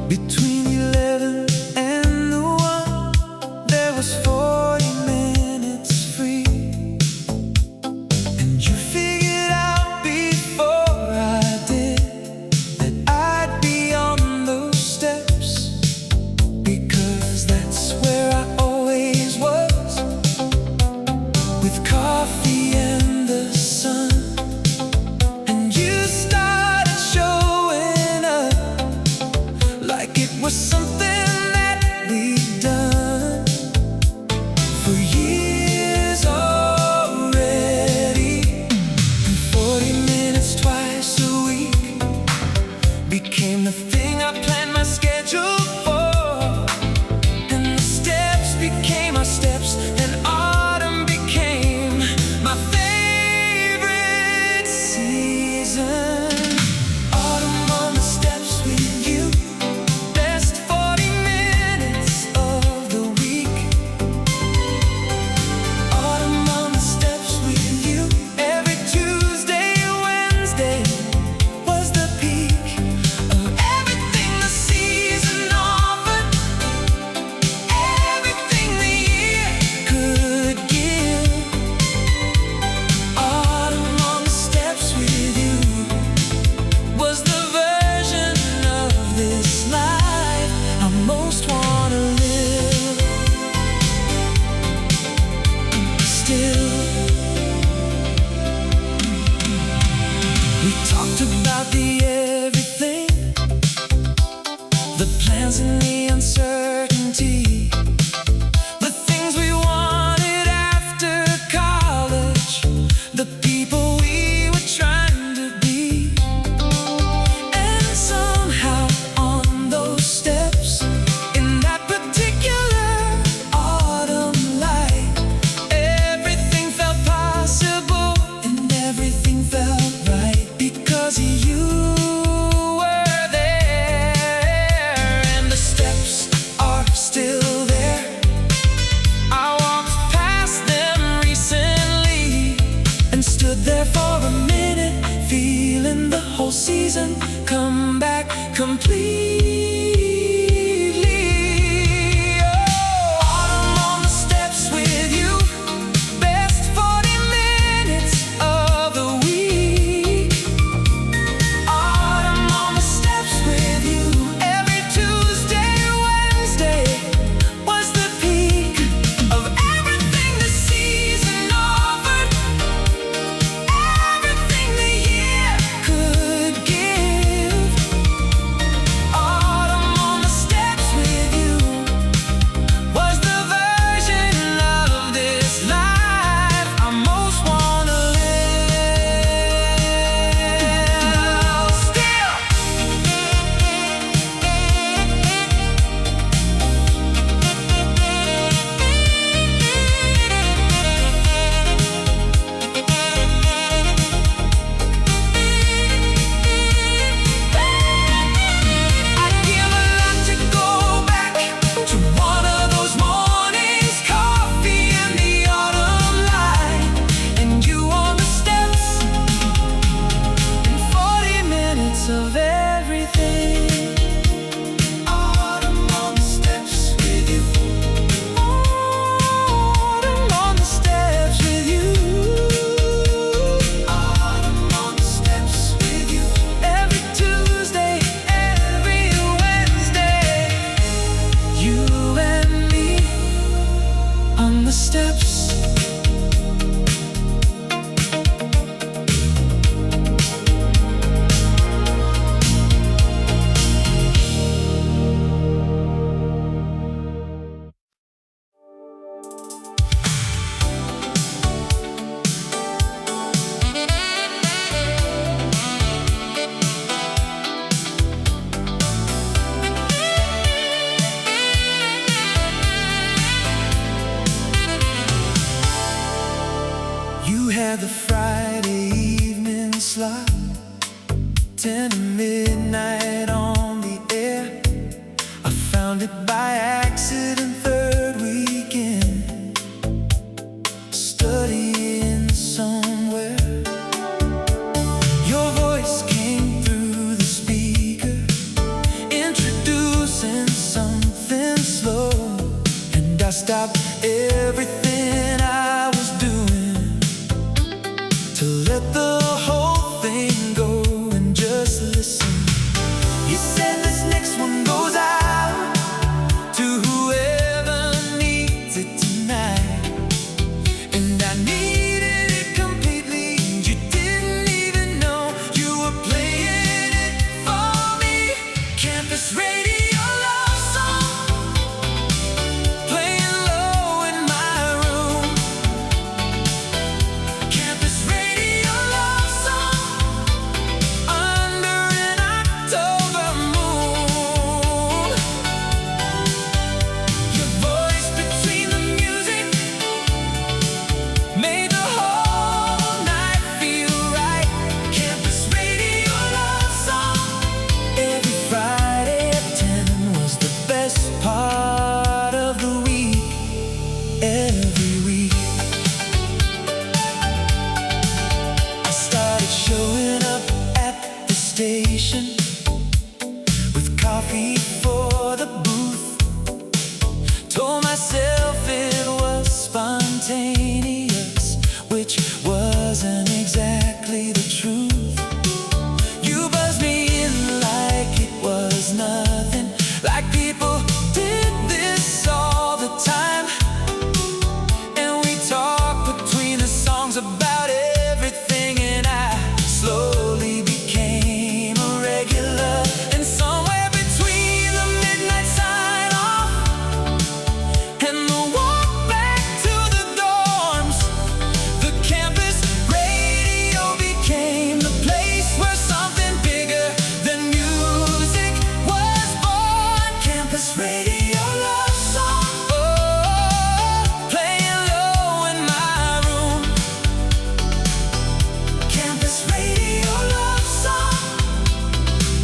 Between 11 and the 1, there was 40 minutes free. And you figured out before I did that I'd be on those steps, because that's where I always was, with coffee and the sun. And you started showing up like it was something that we'd done for years already. And 40 minutes twice a week became the thing I planned my schedule for. And the steps became our steps, and autumn became my favorite season. Autumn on the steps with you, best 40 minutes of the week. Autumn on the steps with you, every Tuesday, Wednesday was the peak of everything the season offered, everything the year could give. Autumn on the steps with you was the version of this life I most wanna live. Still, we talked about the everything, the plans and the uncertainty, the things we wanted after college, the people we were trying to be. And somehow on those steps, in that particular autumn light, everything felt possible and everything felt right, because you were there. And the steps are still there. I walked past them recently and stood there for a minute, feeling the whole season come back completely. Oh, autumn on the steps with you, best 40 minutes of the week. Autumn on the steps with you, every Tuesday, Wednesday was the peak of everything the season offered, everything the year could give. coffee for the booth. Told myself it was spontaneous, which wasn't exactly the truth. You buzzed me in like it was nothing, like people did this all the time. And we talked between the songs about everything, and I slowly became a regular. And somewhere between the midnight sign off and the walk back to the dorms, the campus radio became the place where something bigger than music was born. Campus radio love song, oh, playing low in my room. Campus radio love song,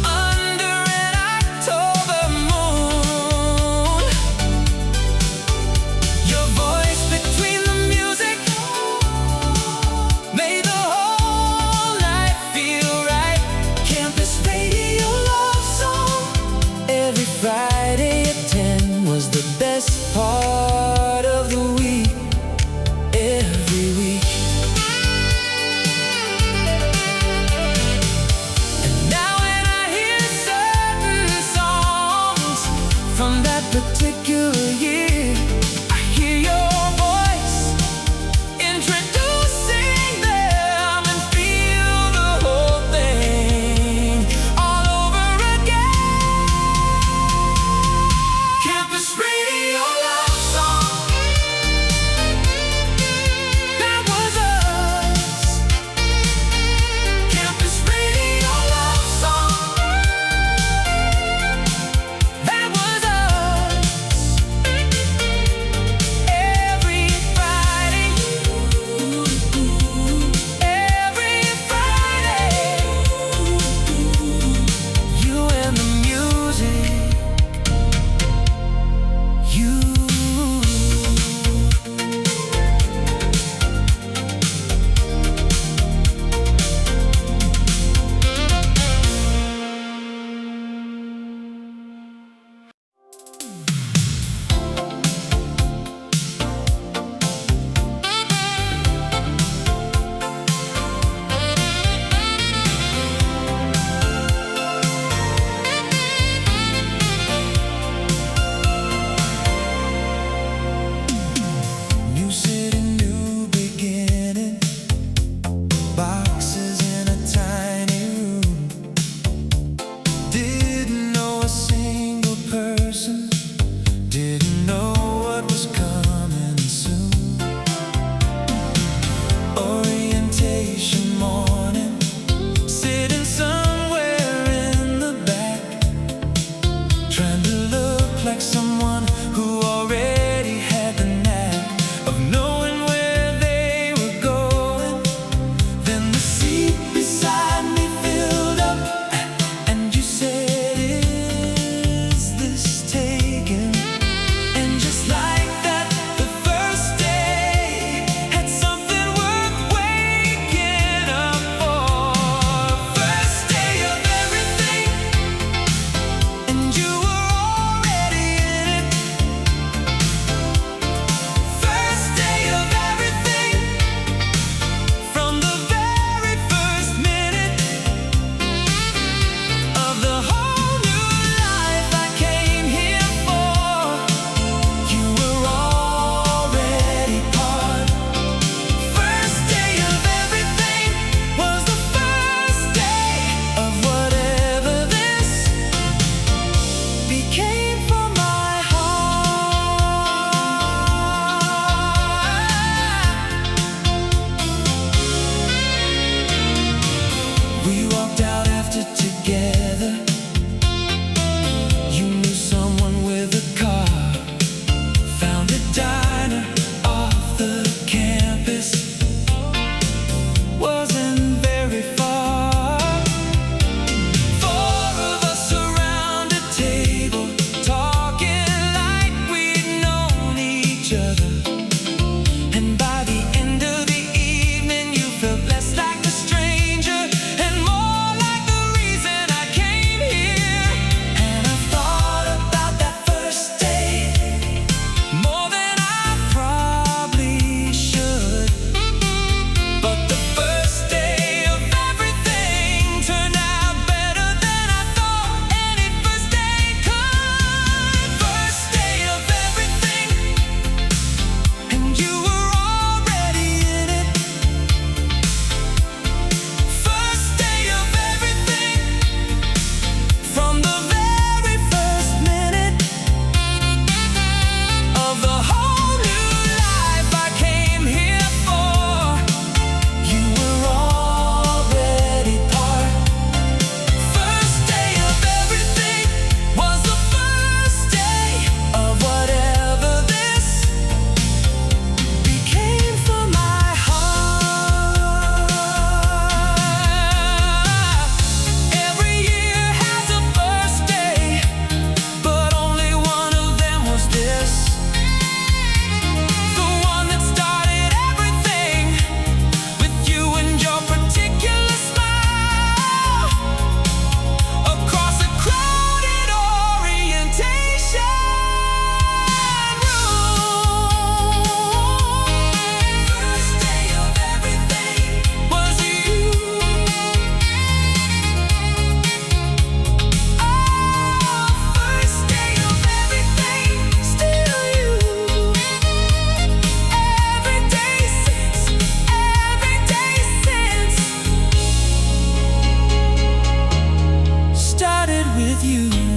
under an October moon. Your voice between the music made the whole night feel right. Campus radio love song. Every Friday at 10 was the best part of the week. Every week. And now when I hear certain songs from that particular year, I hear your voice introducing them and feel the whole thing all over again. Campus radio love song, that was us. Campus radio love song, that was us. Every Friday, every Friday, you and the music, you. New city, new beginning. Boxes in a tiny room. Didn't know a single person. Didn't know what was coming soon. Orientation morning. Sitting somewhere in the back, trying to look like someone who already had the knack of knowing where they were going. Then the seat beside me filled up, and you said, "Is this taken?" And just like that, the first day had something worth waking up for. First day of everything, and you were with you.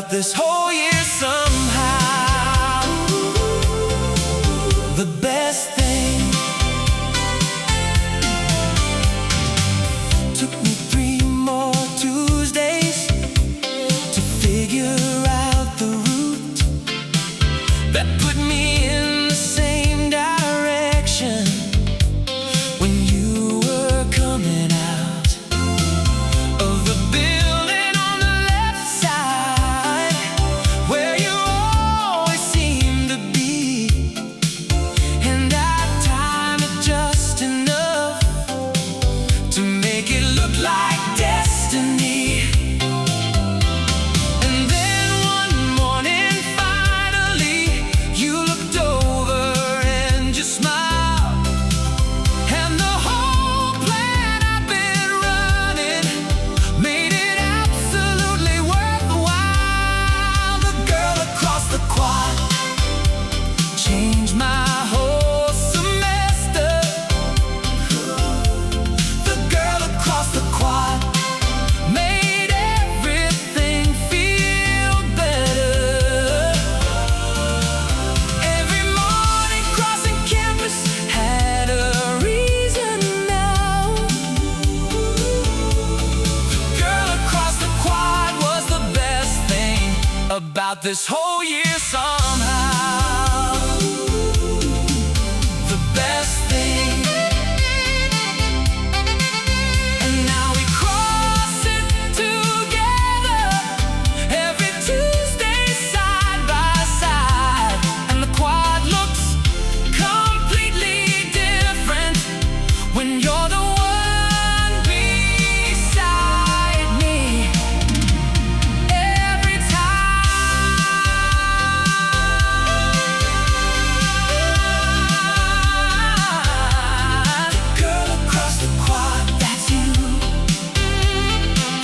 about this whole year somehow. The best thing took me 3 more Tuesdays to figure out the route that put me in the same direction when you were coming out of the building on the left side, where you always seem to be. And I timed it just enough to make it look like destiny. And then one morning, finally, you looked over and just smiled. And the whole plan I've been running made it absolutely worthwhile. The girl across the quad changed my whole semester. The girl across the quad made everything feel better. Every morning crossing campus had a reason now. The girl across the quad was the best thing about this whole year somehow. The best thing. And now we cross it together every Tuesday side by side. And the quad looks completely different when you're the one beside me. Every time. The girl across the quad, that's you.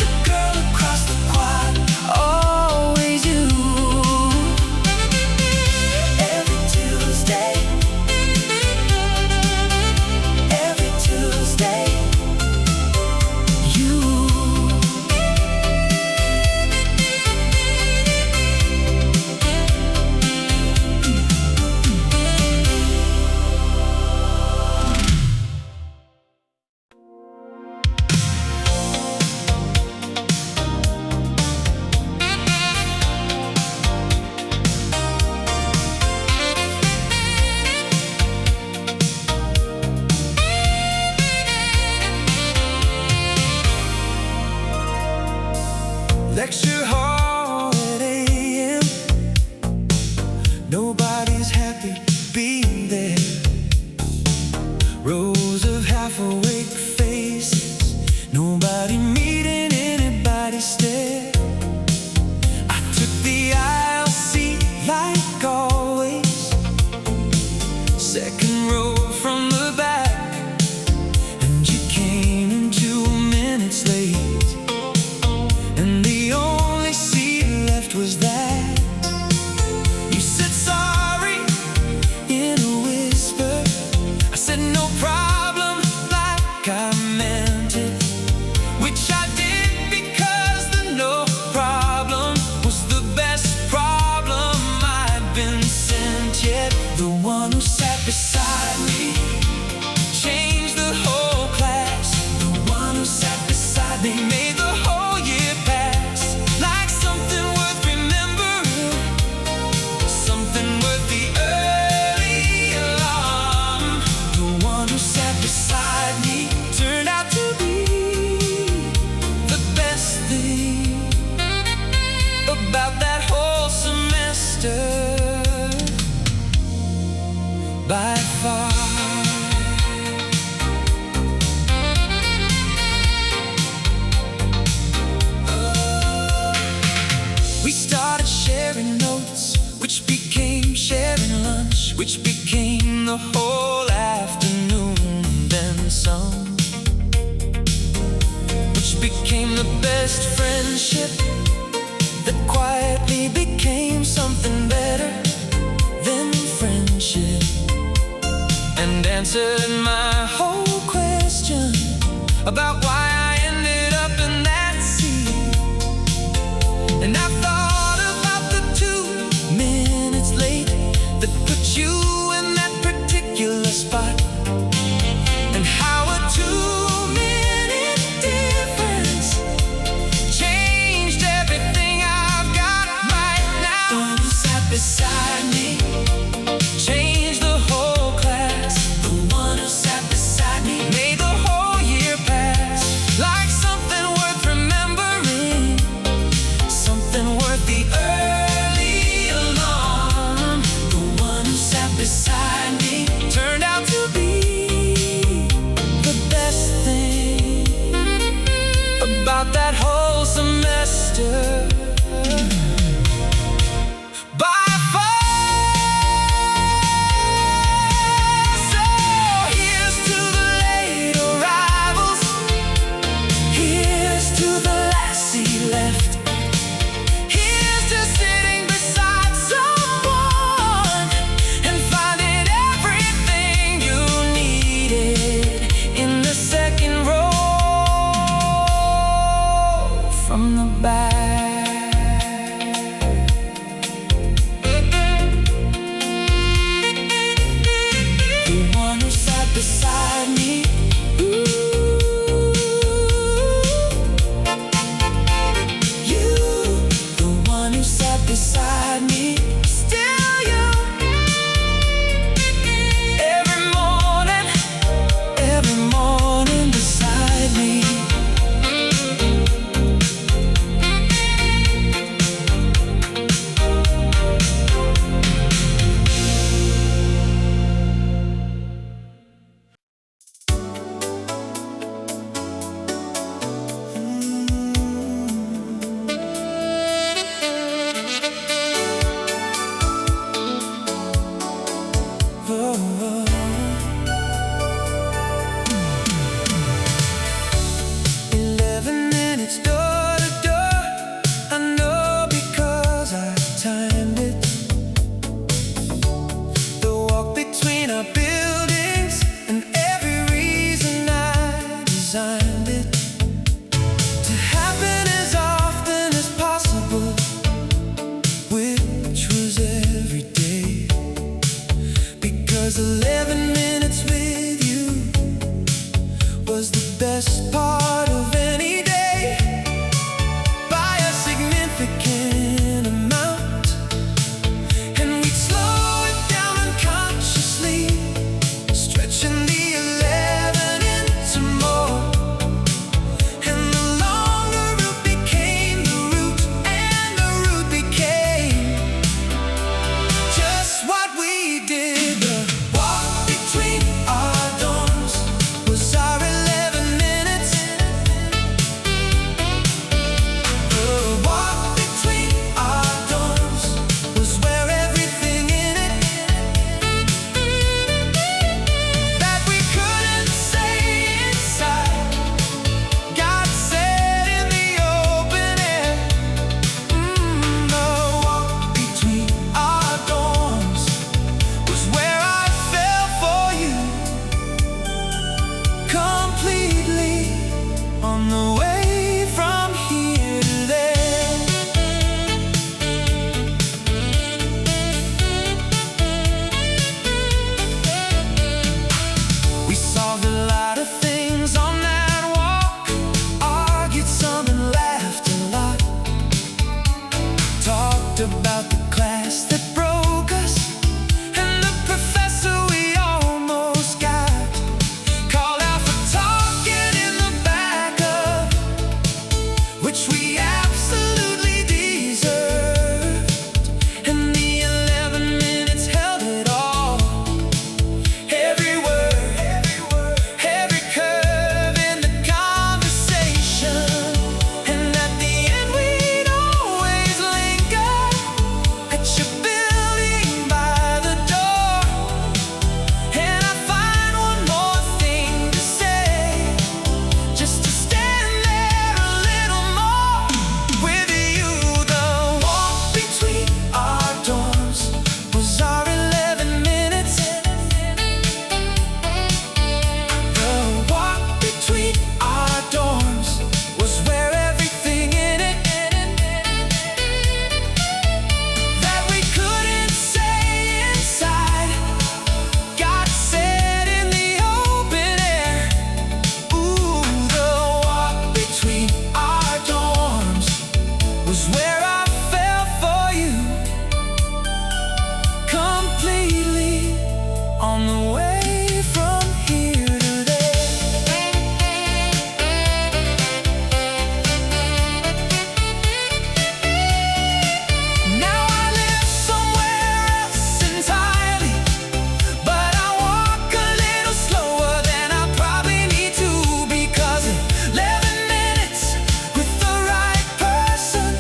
The girl across the quad, always you. Every Tuesday, you. Lecture hall at AM. Nobody's happy being there. Rows of half-awake faces. Nobody meeting anybody stare. I took the aisle seat like always. Second row from the back. And you came in 2 minutes late. And the only seat left was that. You said sorry in a whisper. I said no problem, like I meant it. Which I did, because the no problem was the best problem I'd been sent yet. The one who sat beside me changed the whole class. The one who sat beside me made the whole year pass like something worth remembering, something worth the early alarm. The one who sat beside me turned out to be the best thing about that whole semester by far. We started sharing notes, which became sharing lunch, which became the whole afternoon, then some, which became the best friendship that quietly became something better than friendship, and answered my whole question about why I ended up in that seat. And I thought of back. The one who sat beside me, beside me, still you. Every morning beside me. Oh. 11 minutes door to door. I know because I timed it. The walk between our buildings and every reason I designed it to happen as often as possible, which was every day. Because 11 minutes with you was the best part of any day by a significant amount. And we'd slow it down unconsciously, stretching the 11 into more. And the longer route became the route, and the route became just what we did. The walk between our dorms was our 11 minutes. The walk between our dorms was where everything in it that we couldn't say inside got said in the open air. The walk between our dorms was where I fell for you completely on the way from here to there. We solved a lot of things on that walk, argued some and laughed a lot, talked about the class that broke us and the professor we almost got, called out for talking in the back of, which we absolutely deserved. And the 11 minutes held it all. Every word, every curve in the conversation. And at the end we'd always linger at your building by the door. And I'd find one more thing to say, just to stand there a little more with you. The walk between our dorms was our 11 minutes. The walk between our dorms was where everything in it that we couldn't say inside got said in the open air. Ooh, the walk between our dorms was where I fell for you completely on the way from here to there. Now I live somewhere else entirely, but I walk a little slower than I probably need to, because 11 minutes with the right person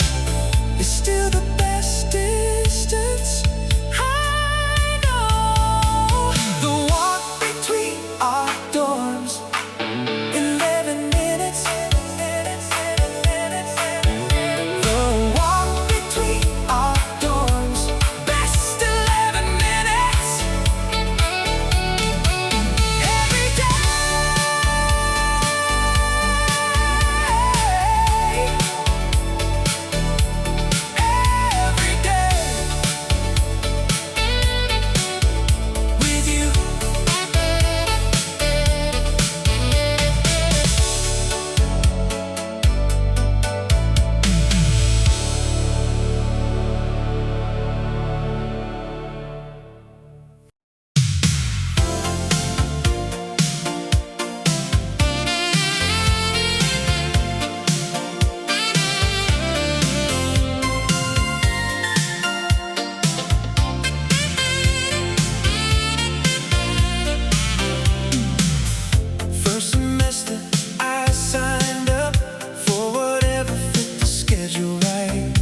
schedule right.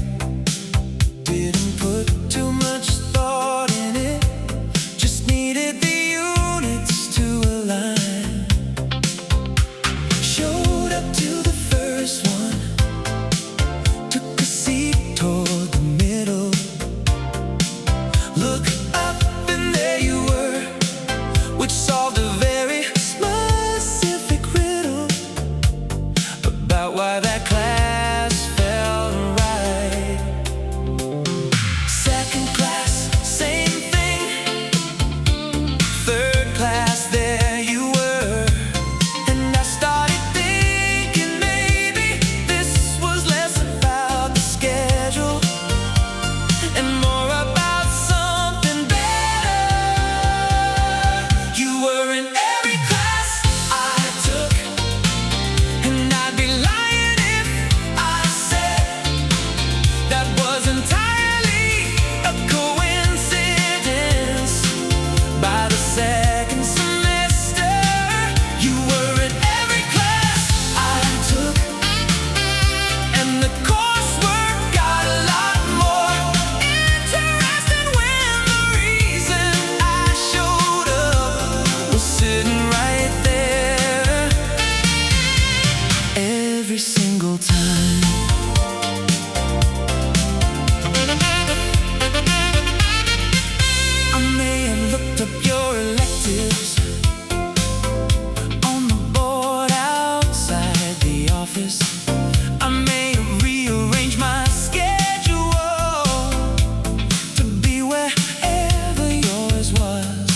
Didn't put too much thought in it, just needed the units to align. Showed up to the first one, took a seat toward the middle. Look up and there you were, which solved a very specific riddle about why that class felt right. Second class, same thing. Third class, there you were. And I started thinking maybe this was less about the schedule and more about something better. You were in every class I took, and I'd be lying if I said that was entirely a coincidence. By the second semester, you were in every class I took, and the coursework got a lot more interesting when the reason I showed up was sitting right there. Every single time. I may have looked up your electives on the board outside the office. I may have rearranged my schedule to be wherever yours was,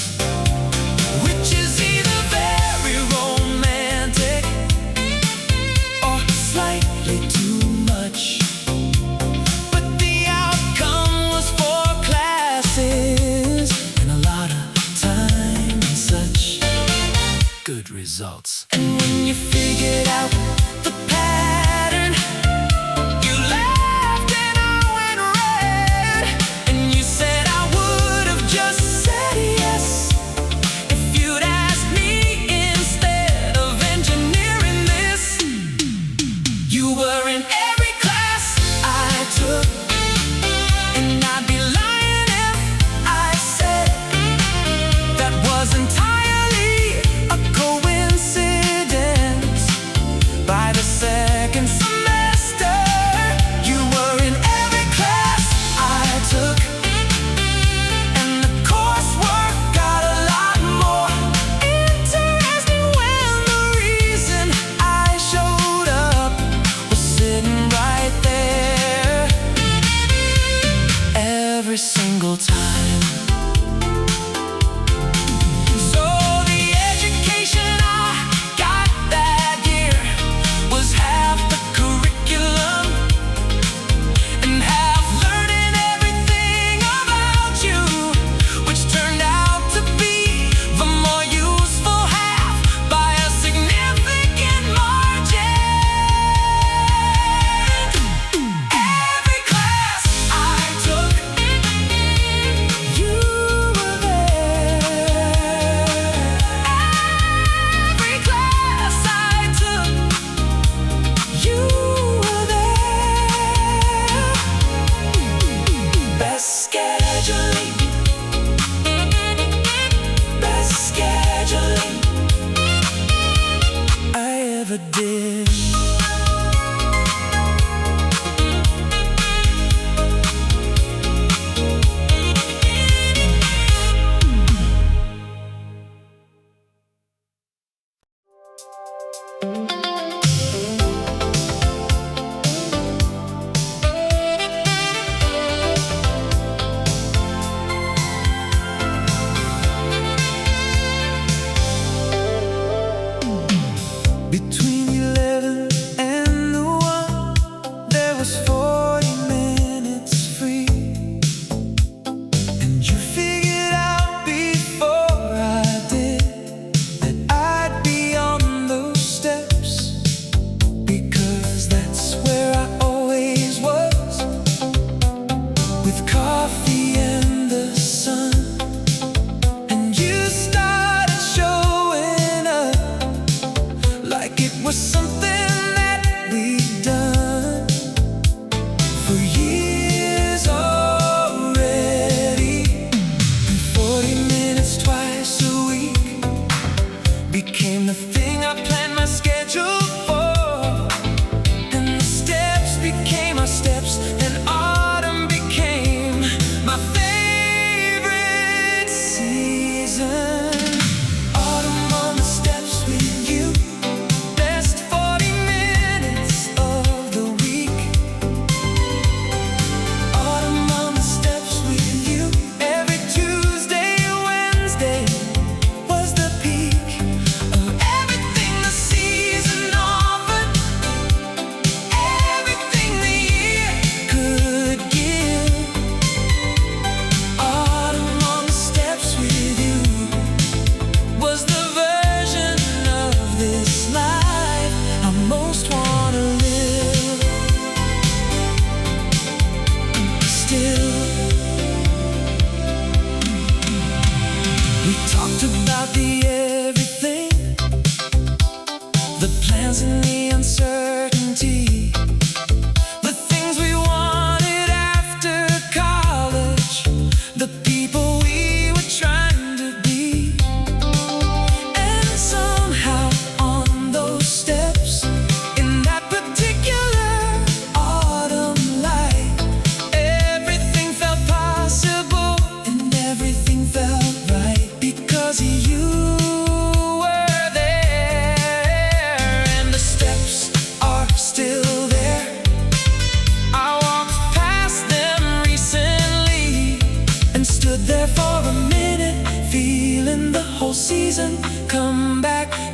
which is either very romantic or slightly too much. But the outcome was 4 classes and a lot of time and such good results. And when you figured out the pattern, you laughed and I went red. And you said I would have just said yes if you'd asked me instead of engineering this. You were in every class I took, and I'd be lying if I said that was entirely a coincidence. By the second semester, you were in every class I took, and the coursework got a lot more interesting when the reason I showed up was sitting right there. Every single time. So the education I got that year was half the curriculum and half learning everything about you, which turned out to be the more useful half by a significant margin. Every class I took, you were there. Every class I took, you were there. Best scheduling, best scheduling I ever did. Between 11 and the 1, there was 40 minutes free. And you figured out before I did that I'd be on those steps, because that's where I always was, with coffee and the sun. And you started showing up like it was something that we'd done.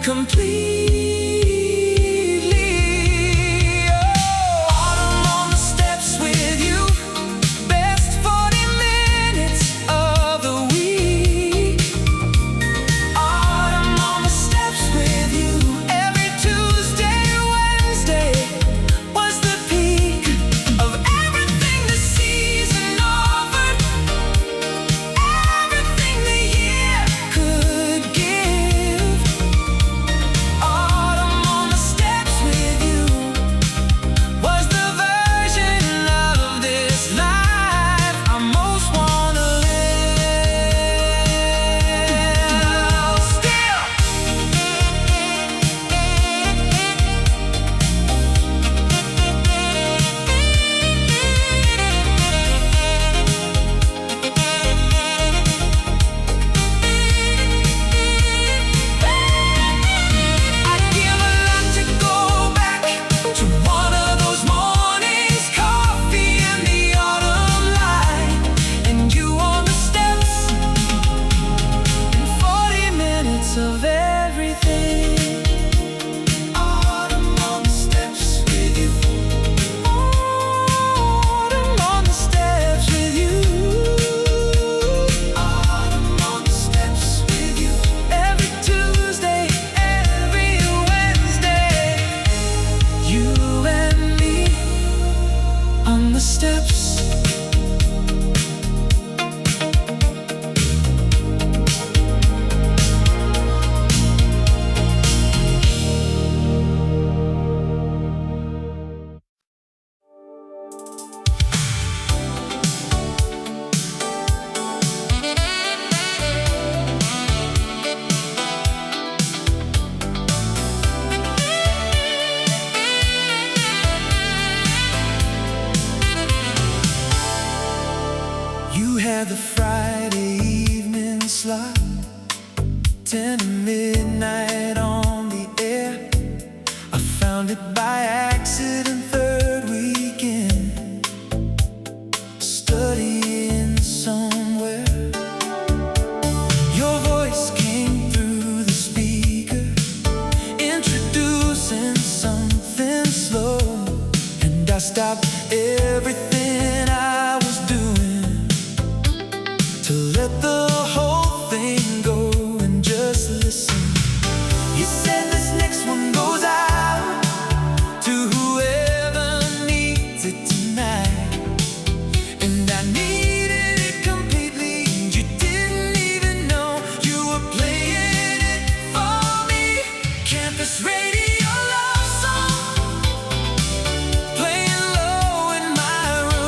completely. Autumn on the steps with you, best 40 minutes of the week. Autumn on the steps with you, every Tuesday, Wednesday was the peak of everything the season offered, everything the year could give. Autumn on the steps with you was the version of this life I most wanna live. Still, I'd give a lot to go back to one of those mornings, coffee and the autumn light, and you on the steps, and 40 minutes of everything. Autumn on the steps with you. Autumn on the steps with you. Autumn on the steps with you. Every Tuesday, every Wednesday, you and me on the steps. You had the Friday evening slot, 10 to midnight on the air. I found it by accident, third weekend, studying somewhere. Your voice came through the speaker, introducing something slow, and I stopped everything I was doing to let the whole thing go and just listen. You said this next one goes out to whoever needs it tonight, and I needed it completely, and you didn't even know you were playing it for me. Campus radio love song, playing low in my room.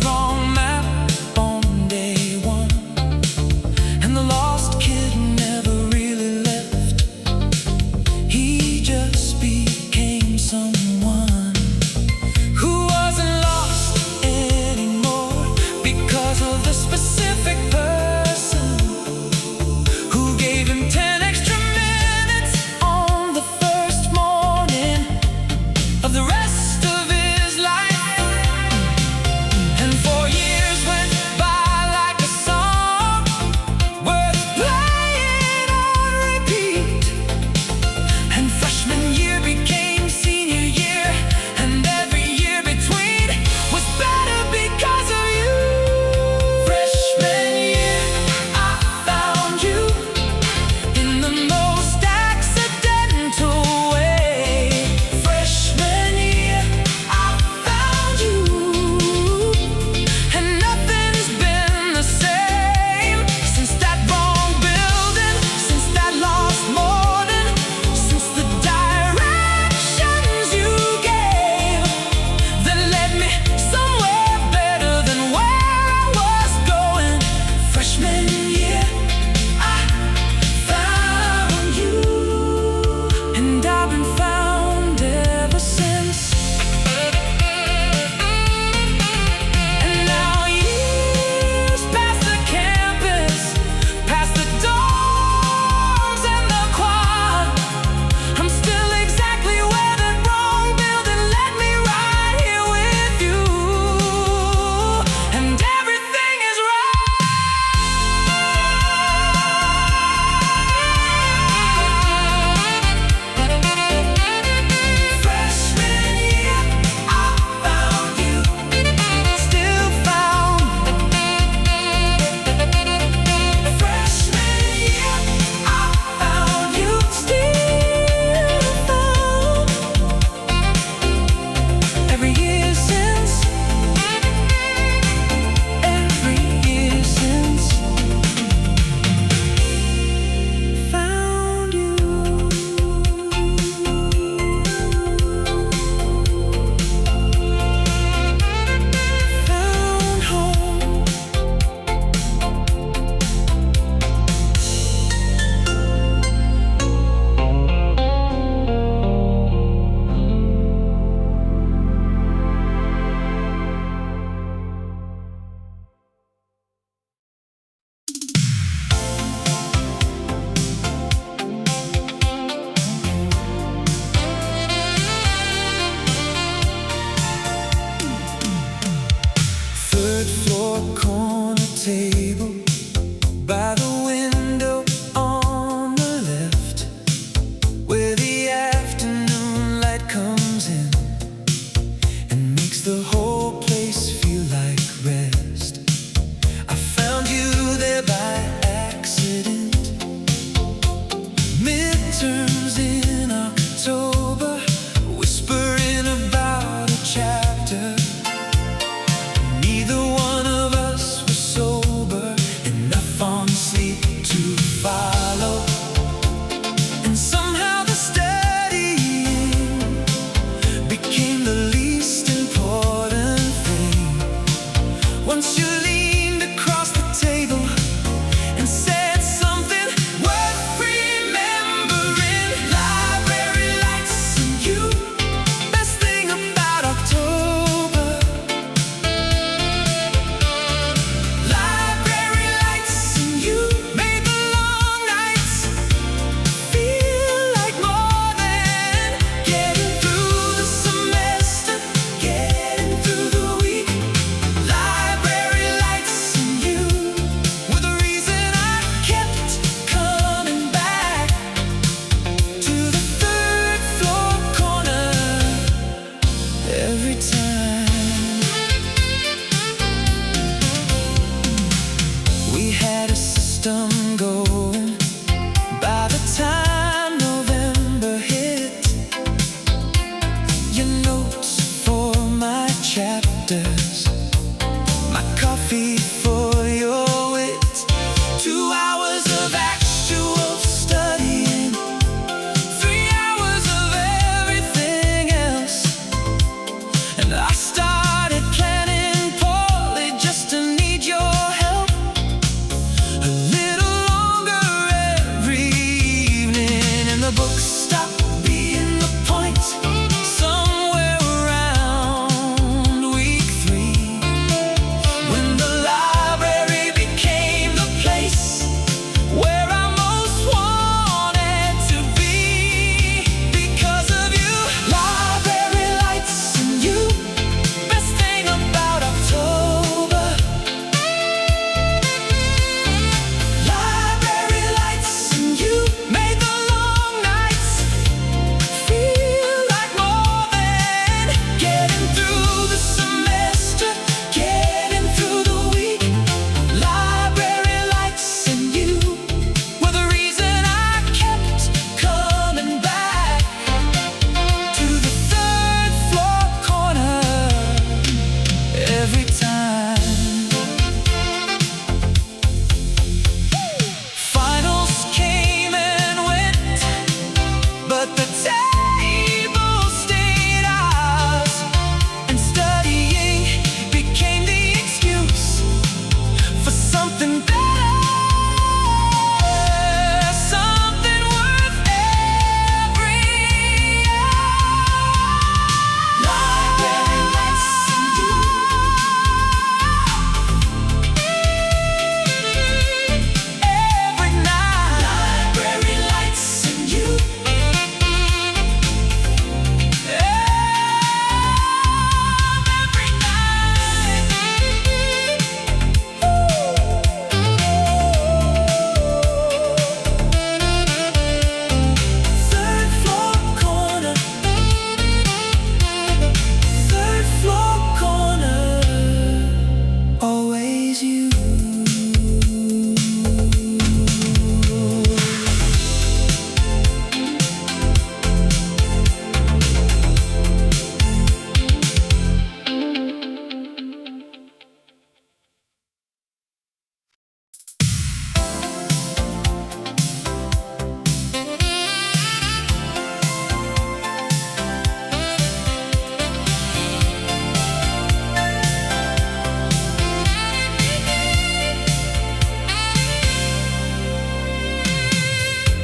wrong map on day one, and the lost kid never really left. He just became someone who wasn't lost anymore because of the specific person who gave him 10 extra minutes on the first morning of the rest of his life. And 4 years went by like a song worth playing on repeat. And freshman year became senior year, and every year between was better because of you. Freshman year, I found you in the most accidental way. Freshman year, I found you, and nothing's been the same since that wrong building, since that lost morning, since the directions you gave that led me somewhere better than where I was going. Freshman year, I found you, and I've been found ever since. And now years past the campus, past the dogs and the quad, I'm still exactly where that wrong building led me, right here with you. And everything is right. Freshman year, I found you, still found. Freshman year, I found you, still found. Every year since, every year since, found you. Found home. Third floor corner table by the window on the left, where the afternoon light comes in and makes the whole place feel like rest. I found you there by accident. Midterms in October, whispering about a chapter. Neither one of us was sober enough on sleep to follow, and somehow the studying became the least important thing. Once you leaned across the table and said something worth remembering. Library lights and you, best thing about October. Library lights and you made the long nights feel like more than getting through the semester, getting through the week. Library lights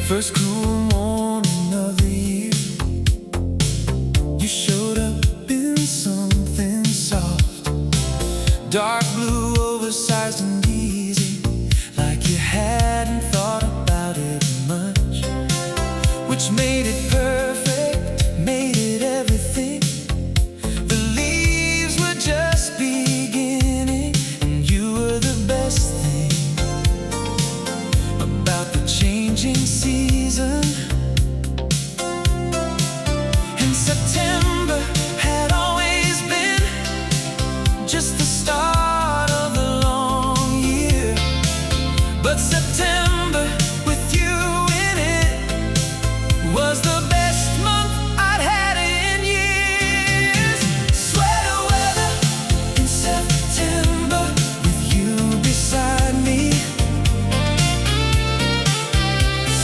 First cool morning of the year, you showed up in something soft, dark blue, oversized and easy, like you hadn't thought about it much, which made it perfect, made it everything. The leaves were just beginning, and you were the best thing about the changing season. And September had always been just the start of the long year, but September with you in it was the best month I'd had in years. Sweater weather in September with you beside me.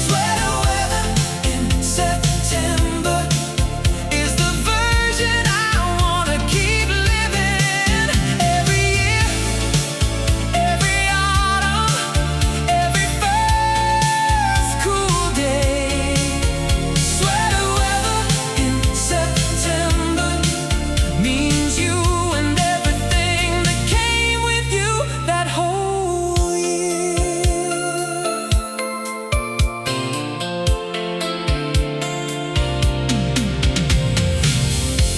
Sweater weather in September is the version I wanna keep living. Every year, every autumn, every first cool day. Sweater weather in September means you and everything that came with you that whole year.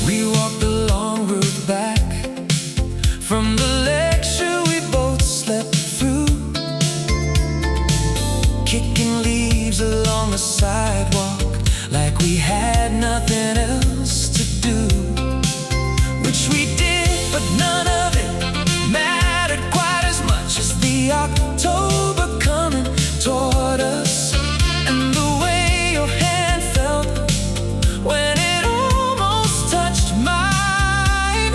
We walked the long route back from the lecture we both slept through, kicking leaves along the sidewalk like we had nothing else to do, which we did, but none of it mattered quite as much as the October coming toward us, and the way your hand felt when it almost touched mine.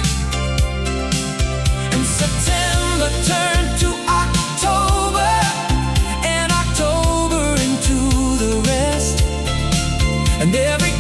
And September turned to October, and October into the rest, and every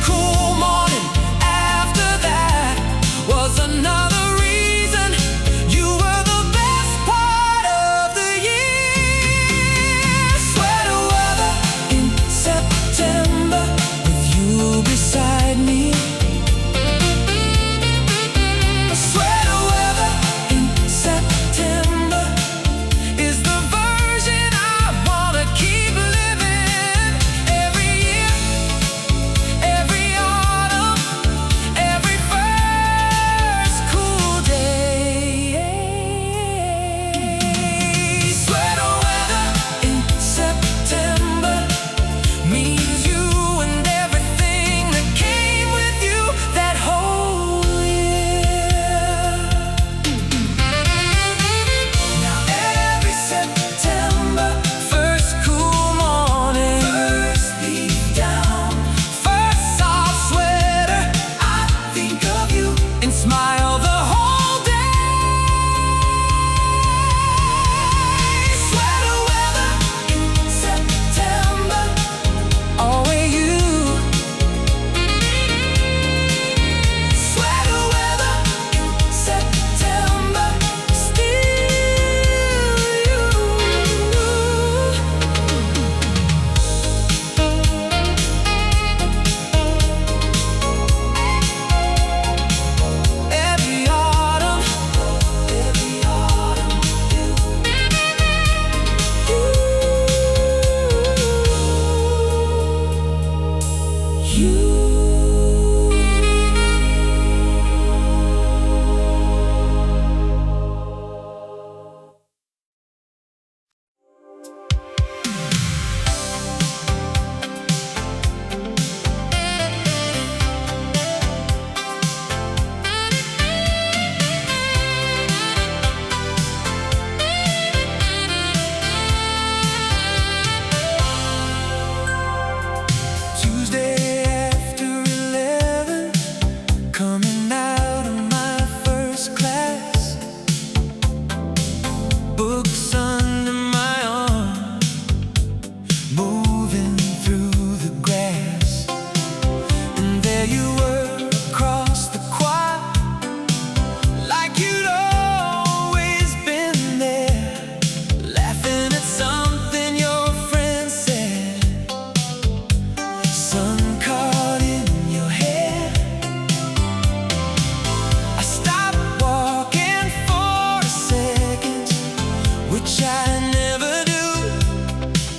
which I never do.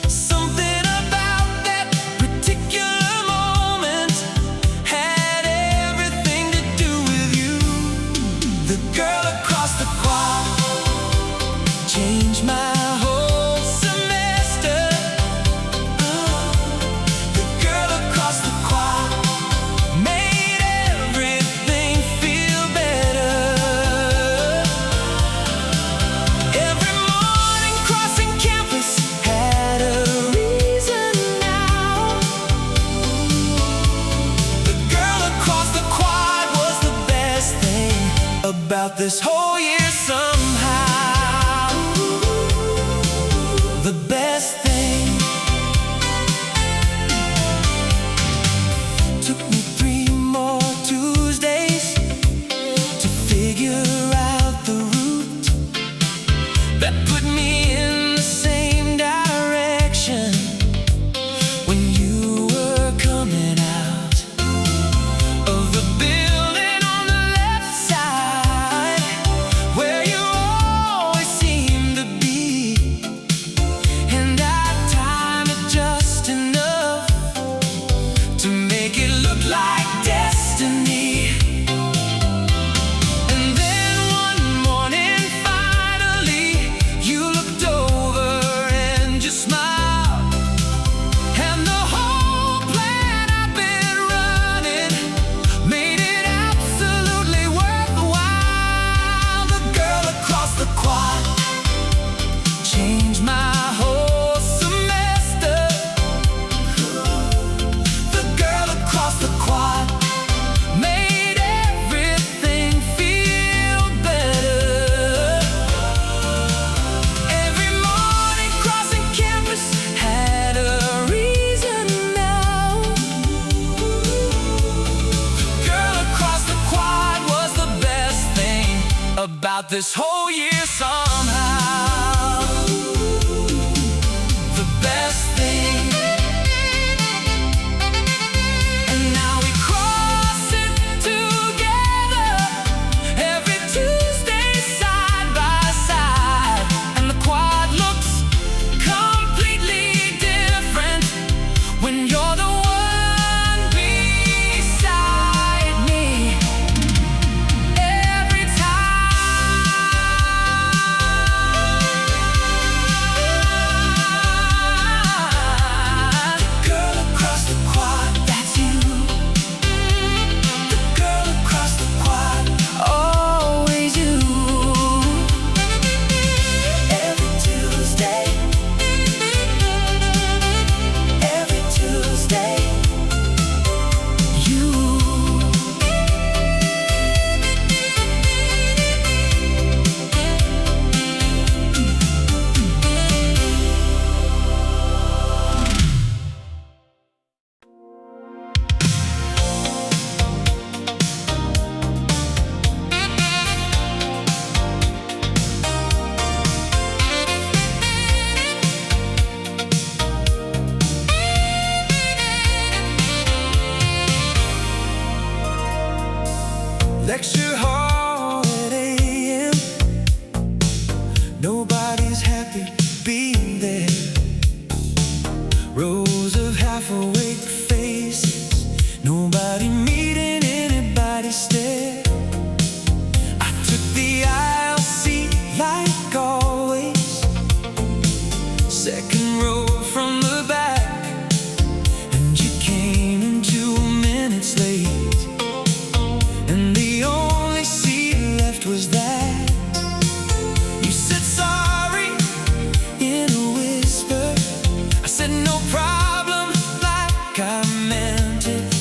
Something about that particular moment had everything to do with you. The girl across the quad changed my whole semester. The girl across the quad made everything feel better. Every morning crossing campus had a reason now. The girl across the quad was the best thing about this whole year somehow. The best thing. Took me 3 more Tuesdays to figure out the route that put me in the same direction when you were coming out of the building on the left side, where you always seem to be. And I timed it just enough to make it look like destiny. And then one morning, finally, you looked over and just smiled. And the whole plan I've been running made it absolutely worthwhile. The girl across the quad changed my whole semester. The girl across the quad made everything feel better. Every morning crossing campus had a reason now. The girl across the quad was the best thing about this whole year somehow. The best thing. And now we cross it together every Tuesday side by side. And the quad looks completely different when you're the one beside me. Every time. The girl across the quad, that's you. The girl across the quad, always you. Every Tuesday, you. Lecture hall at AM. Nobody's happy being there. Rows of half-awake faces. Nobody meeting anybody's stare. I took the aisle seat like always. Second row from the back. And you came in 2 minutes late. And the only seat left was that. You said sorry in a whisper. I said no problem, like I meant it.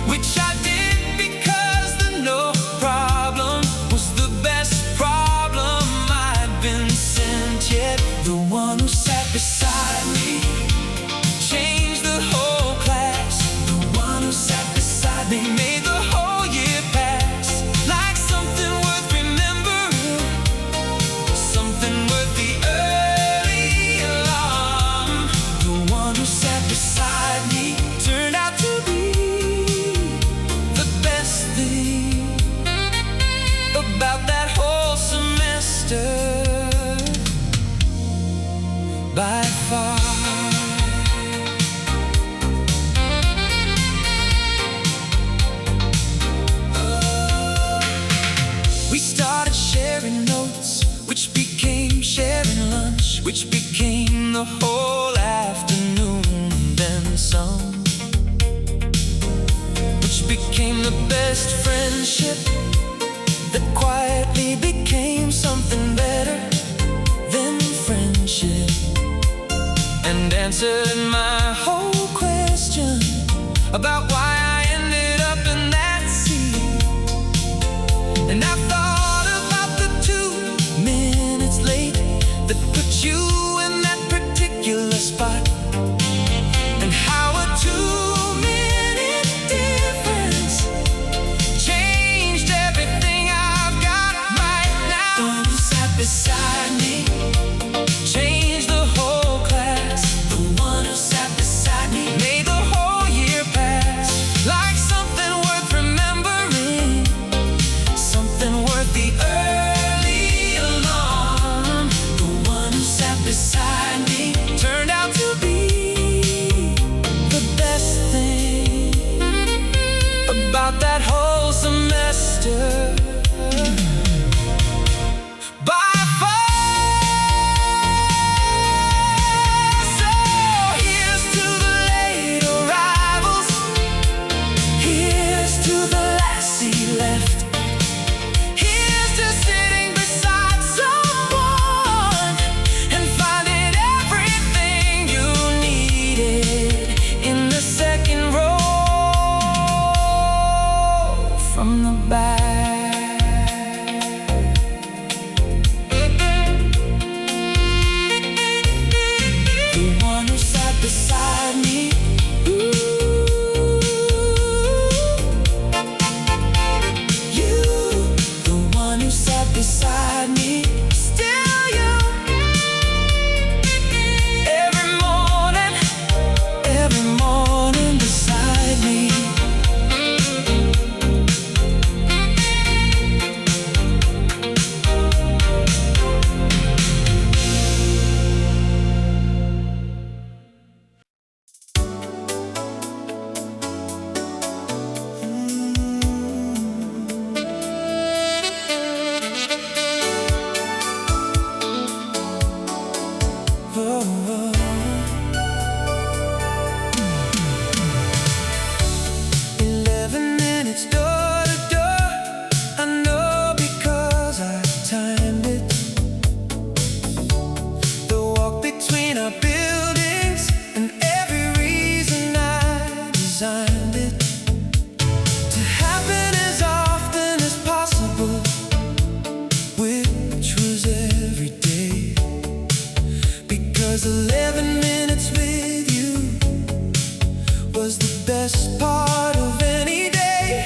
Which I did, because the no problem was the best problem I'd been sent yet. The one who sat beside me changed the whole class. The one who sat beside me made the whole year pass like something worth remembering, something worth the early alarm. The one who sat beside me turned out to be the best thing about that whole semester. by far. We started sharing notes, which became sharing lunch, which became the whole afternoon, then some, which became the best friendship that quietly became something better than friendship, and answered my whole question about why I ended up in that seat. And I thought about the 2 minutes late that put you in that particular spot, and how a 2-minute difference changed everything I've got right now. The one who sat beside me changed the whole class. The one who sat beside me made the whole year pass like something worth remembering, something worth the early alarm. The one who sat beside me turned out to be the best thing about that whole semester by far. So here's to the late arrivals, here's to the lassie left, here's to sitting beside someone and finding everything you needed in the second row from the back. The one who sat beside me, you, the one who sat beside me, still you. Every morning beside me. Oh, oh. 11 minutes door to door, I know because I timed it. The walk between our buildings and every reason I designed it to happen as often as possible, which was every day. Because 11 minutes with you was the best part of any day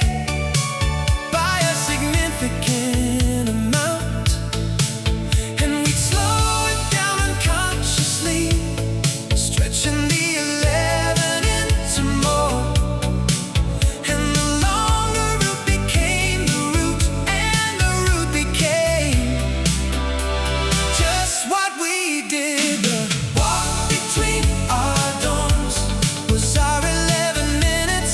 by a significant amount. And we'd slow it down unconsciously, stretching the 11 into more. And the longer route became the route, and the route became just what we did. The walk between our dorms was our 11 minutes.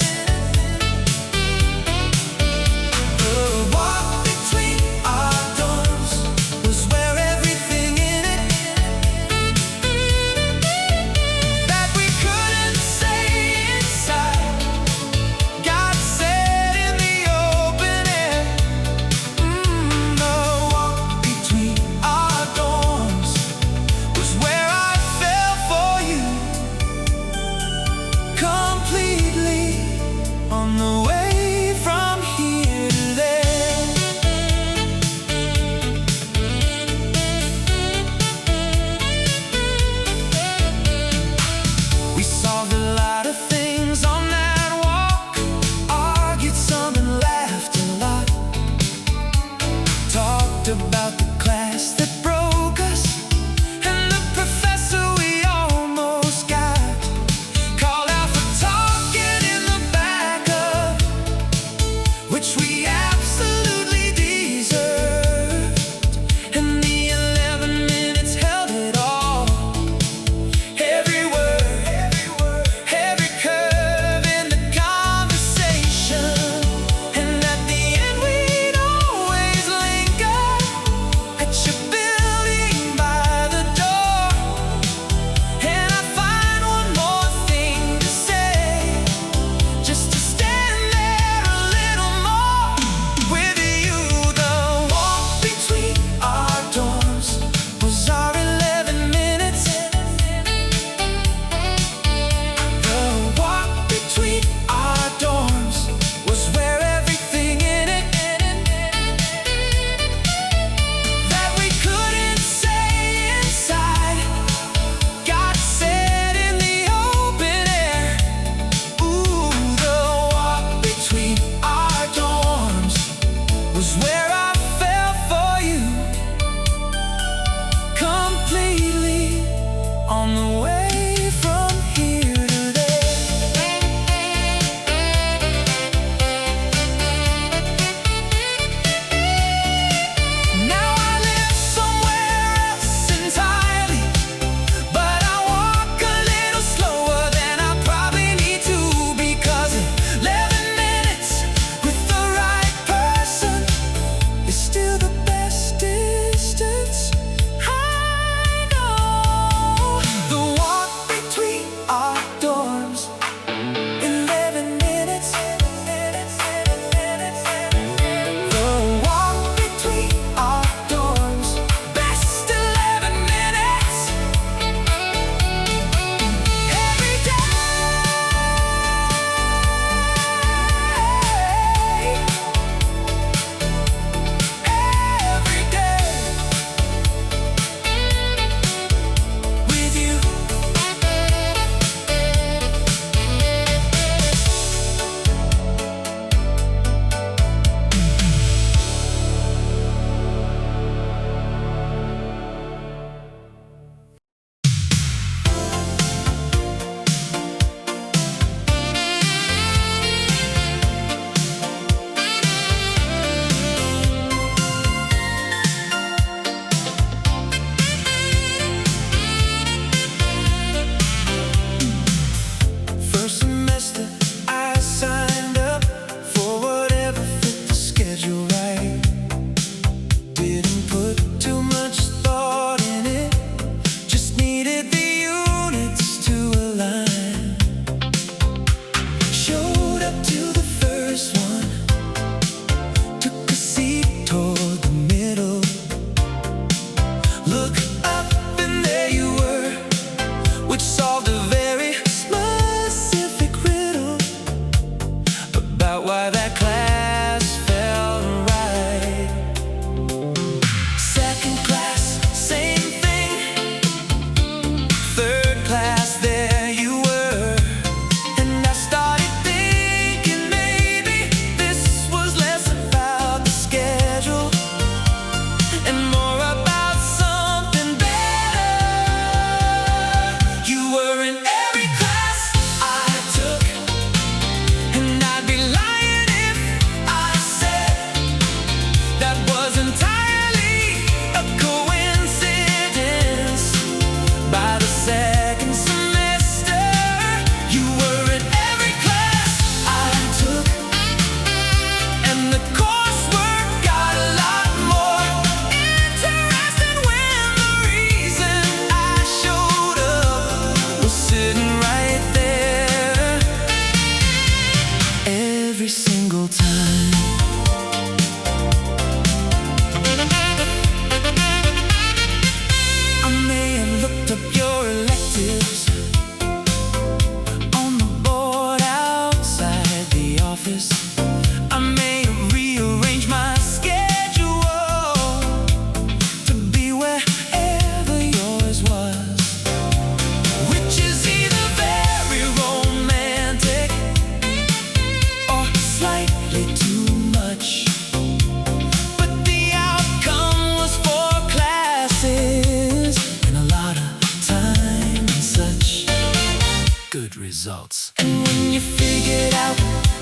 results. And when you figured out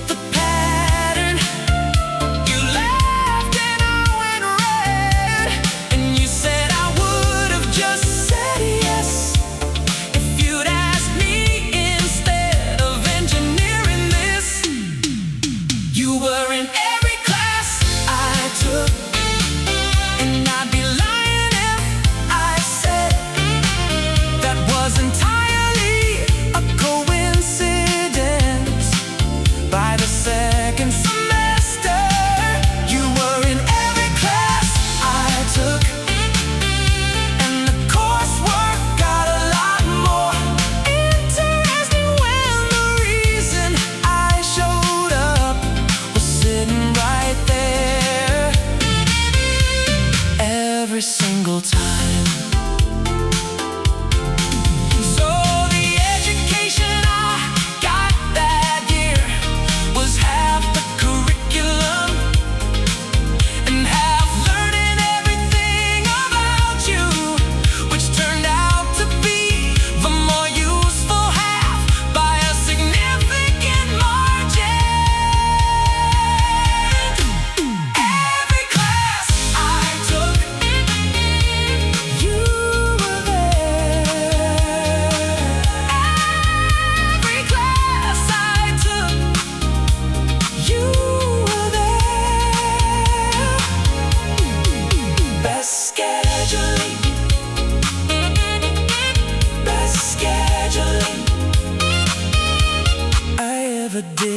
the pattern, you laughed and I went red. And you said I would have just said yes if you'd asked me instead of engineering this. You were in every class I took, and I'd be lying if I said that was entirely a coincidence. By the second semester, you were in every class I took, and the coursework got a lot more interesting when the reason I showed up was sitting right there every single time. So the education I got that year was half the curriculum and half learning everything about you, which turned out to be the more useful half by a significant margin. Every class I took, you were there. Every class I took, you were there. Best scheduling, best scheduling I ever did.